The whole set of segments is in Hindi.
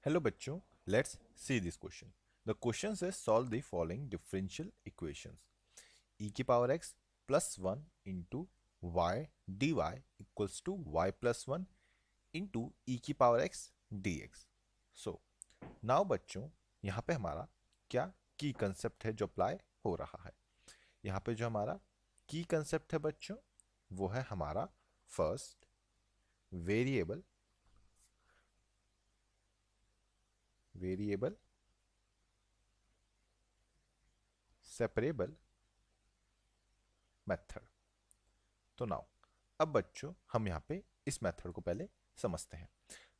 Hello बच्चों, let's see this question. The question says solve the following differential equations. E की power x plus 1 into y dy equals to y plus 1 into e की power x dx. So, now बच्चों यहाँ पे हमारा क्या की कंसेप्ट है जो अप्लाई हो रहा है. यहाँ पे जो हमारा की कंसेप्ट है बच्चों वो है हमारा फर्स्ट वेरिएबल सेपरेबल मेथड. तो नाउ अब बच्चों हम यहाँ पे इस मेथड को पहले समझते हैं.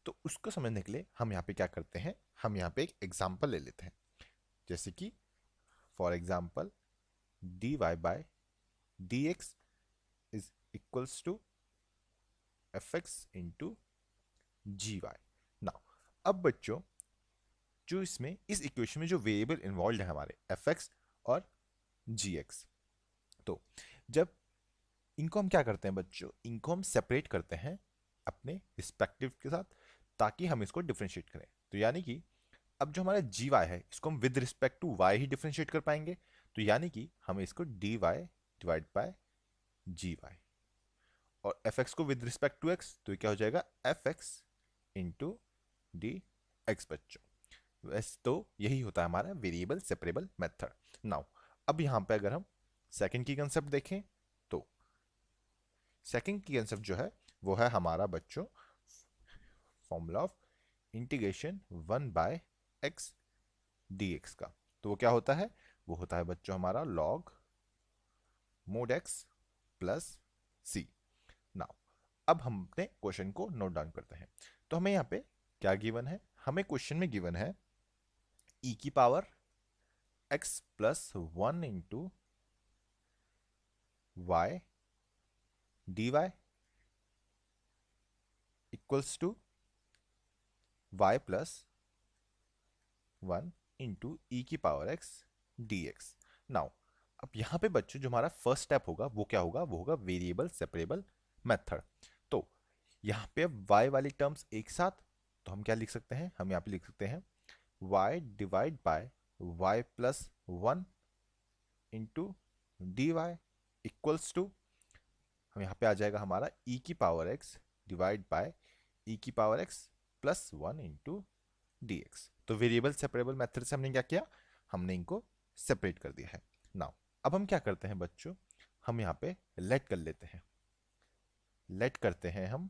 तो उसको समझने के लिए हम यहाँ पे क्या करते हैं, हम यहाँ पे एक एग्जांपल ले लेते हैं. जैसे कि for example dy by dx is equals to fx into gy. Now अब बच्चों जो इसमें इस इक्वेशन में जो वेरिएबल इन्वॉल्व है हमारे fx और gx, तो जब इनको हम क्या करते हैं बच्चों, इनको हम सेपरेट करते हैं अपने रिस्पेक्टिव के साथ ताकि हम इसको डिफ्रेंशिएट करें. तो यानी कि अब जो हमारा जी वाई है इसको हम विद रिस्पेक्ट टू वाई ही डिफ्रेंशिएट कर पाएंगे. तो यानी कि हम इसको D Y divide by G Y और एफ एक्स को विद रिस्पेक्ट टू एक्स, तो ये क्या हो जाएगा F X into D X बच्चों. वैसे तो यही होता है हमारा वेरिएबल सेपरेबल मेथड. नाउ अब यहाँ पे अगर हम सेकंड की कंसेप्ट देखें तो सेकंड की कंसेप्ट जो है वो है हमारा बच्चों formula of integration 1 by X D X का. तो वो क्या होता है, वो होता है बच्चों हमारा लॉग मोड एक्स प्लस सी. नाउ अब हम अपने क्वेश्चन को नोट डाउन करते हैं. तो हमें यहाँ पे क्या गिवन है, हमें क्वेश्चन में गिवन है ई की power x plus 1 into y d Y equals to y plus 1 into e की पावर x dx. नाउ अब यहाँ पे बच्चों जो हमारा फर्स्ट स्टेप होगा वो क्या होगा, वो होगा वेरिएबल सेपरेबल मेथड. तो यहाँ पे अब y वाली टर्म्स एक साथ, तो हम क्या लिख सकते हैं, हम यहाँ पे लिख सकते हैं y divide by y plus 1 into D Y equals to, हम यहाँ पे आ जाएगा हमारा e की power x divide by e की power x plus 1 into dx. तो वेरिएबल सेपरेबल मेथड से हमने क्या किया, हमने इनको सेपरेट कर दिया है. नाउ अब हम क्या करते हैं बच्चों, हम यहाँ पे लेट कर लेते हैं, लेट करते हैं हम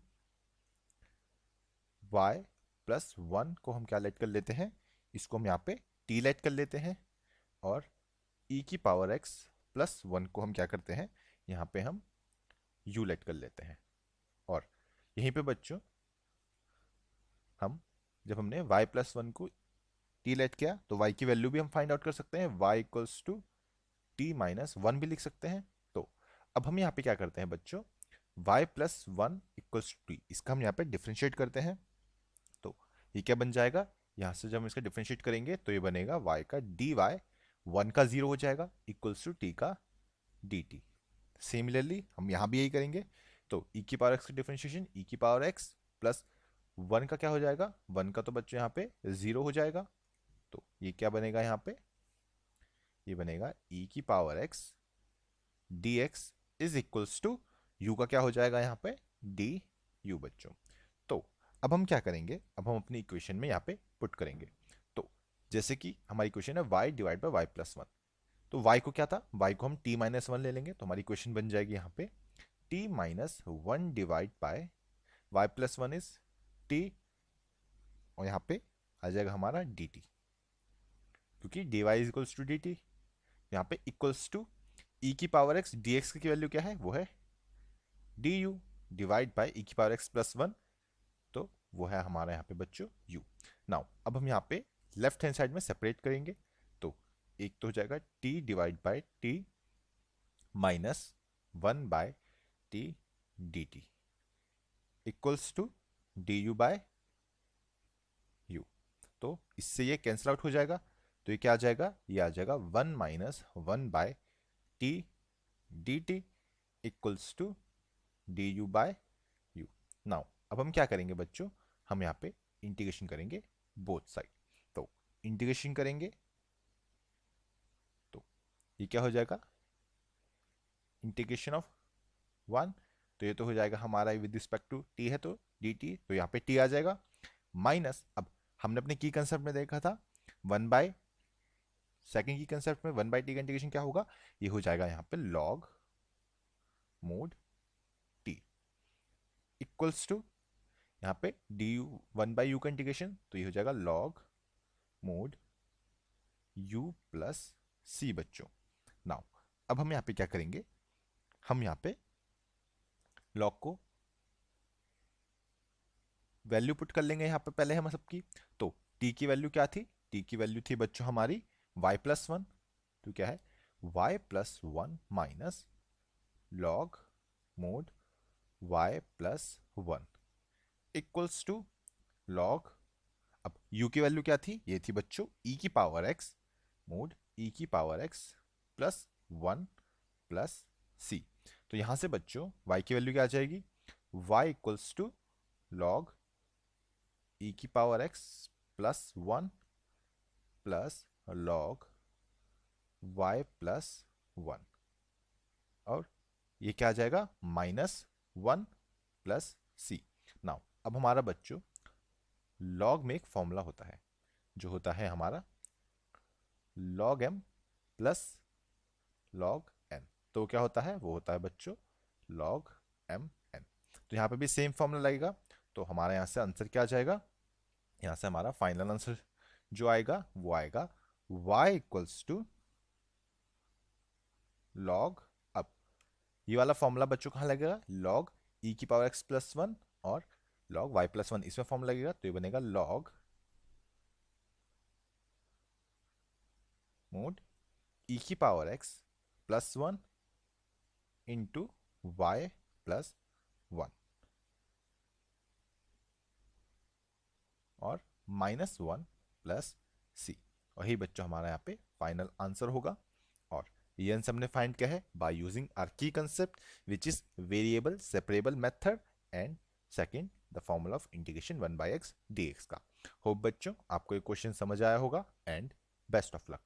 y प्लस 1 को हम क्या लेट कर लेते हैं, इसको हम यहाँ पे t लेट कर लेते हैं और e की पावर x प्लस 1 को हम क्या करते हैं, यहाँ पे हम u लेट कर लेते हैं. और यहीं पे बच्चों हम जब हमने y प्लस 1 को t लेट किया तो y की वैल्यू भी हम फाइंड आउट कर सकते हैं, y equals to t minus 1 भी लिख सकते हैं. तो अब हम यहाँ पे क्या करते हैं बच्चों, y plus 1 equals to t, इसका हम यहाँ पे डिफ्रेंशिएट करते हैं. तो ये क्या बन जाएगा, यहाँ से जब हम इसका डिफ्रेंशिएट करेंगे तो ये बनेगा y का dy 1 का 0 हो जाएगा इक्वल्स टू t का dt. सिमिलरली हम यहाँ भी यही करेंगे. तो e की पावर x का डिफ्रेंशिएशन e की पावर x प्लस 1 का क्या हो जाएगा, 1 का तो बच्चों यहाँ पे 0 हो जाएगा. तो ये क्या बनेगा यहाँ पे, ये बनेगा e की power x dx is equals to u का क्या हो जाएगा यहाँ पे du बच्चों. तो अब हम क्या करेंगे, अब हम अपनी इक्वेशन में यहाँ पे पुट करेंगे. तो जैसे कि हमारी इक्वेशन है y divide by y plus 1, तो y को क्या था, y को हम t माइनस 1 ले लेंगे. तो हमारी इक्वेशन बन जाएगी यहाँ पे t minus 1 divide by y plus 1 is t और यहाँ पे आ जाएगा हमारा dt, क्योंकि dy is equals to dt. यहाँ पे इक्वल्स टू e की पावर x dx की वैल्यू क्या है, वो है du डिवाइड बाय e की पावर x प्लस 1, तो वो है हमारा यहाँ पे बच्चों u. नाउ अब हम यहाँ पे लेफ्ट हैंड साइड में सेपरेट करेंगे. तो एक तो हो जाएगा t divide by t minus 1 by t dt equals to du by u. तो इससे ये कैंसिल आउट हो जाएगा. तो ये क्या आ जाएगा, ये आ जाएगा 1 minus 1 by t dt equals to du by u. Now अब हम क्या करेंगे बच्चों, हम यहाँ पे इंटीग्रेशन करेंगे बोथ साइड। तो इंटीग्रेशन करेंगे तो ये क्या हो जाएगा, इंटीग्रेशन ऑफ 1, तो ये तो हो जाएगा हमारा विद रिस्पेक्ट टू टी है तो डी टी, तो यहाँ पे टी आ जाएगा माइनस, अब हमने अपने की कंसेप्ट में देखा था 1/, सेकेंड की कंसेप्ट में 1/t का इंटीग्रेशन क्या होगा, ये हो जाएगा यहाँ पे log mod T equals to यहाँ पे डी यू 1/u का इंटीग्रेशन, तो ये हो जाएगा लॉग मोड u प्लस सी बच्चों। नाउ अब हम यहाँ पे क्या करेंगे, हम यहाँ पे लॉग को वैल्यू पुट कर लेंगे यहाँ पे पहले हम सबकी। तो t की वैल्यू क्या थी, t की वैल्यू थी बच्चों हमारी y+1, तो क्या है y+1 minus log mod y+1 equals to log, अब u की वैल्यू क्या थी, ये थी बच्चों e की पावर x मोड e की power x plus 1 plus c। तो यहां से बच्चों y की वैल्यू क्या आ जाएगी, y equals to log e की power x plus 1 plus log y plus 1, और ये क्या आ जाएगा -1 प्लस c। नाउ अब हमारा बच्चों लॉग में एक फॉर्मूला होता है जो होता है हमारा log m plus log n, तो क्या होता है, वो होता है बच्चों log m n। तो यहाँ पे भी सेम फॉर्मूला लगेगा, तो हमारा यहाँ से आंसर क्या आ जाएगा, यहाँ से हमारा फाइनल आंसर जो आएगा वो आएगा y इक्वल्स टू log, अब ये वाला फॉर्मूला बच्चों कहाँ लगेगा, log e की पावर x प्लस 1 और log y+1, इसमें फॉर्मूला लगेगा, तो ये बनेगा log मोड e की power x plus 1 into y+1 और -1 प्लस c, वही बच्चों हमारा यहाँ पे फाइनल आंसर होगा। और ये आंसर हमने फाइंड किया है बाय यूजिंग आवर की concept which is variable separable method and second the formula of integration 1/x dx का। होप बच्चों आपको ये क्वेश्चन समझ आया होगा एंड बेस्ट ऑफ लक।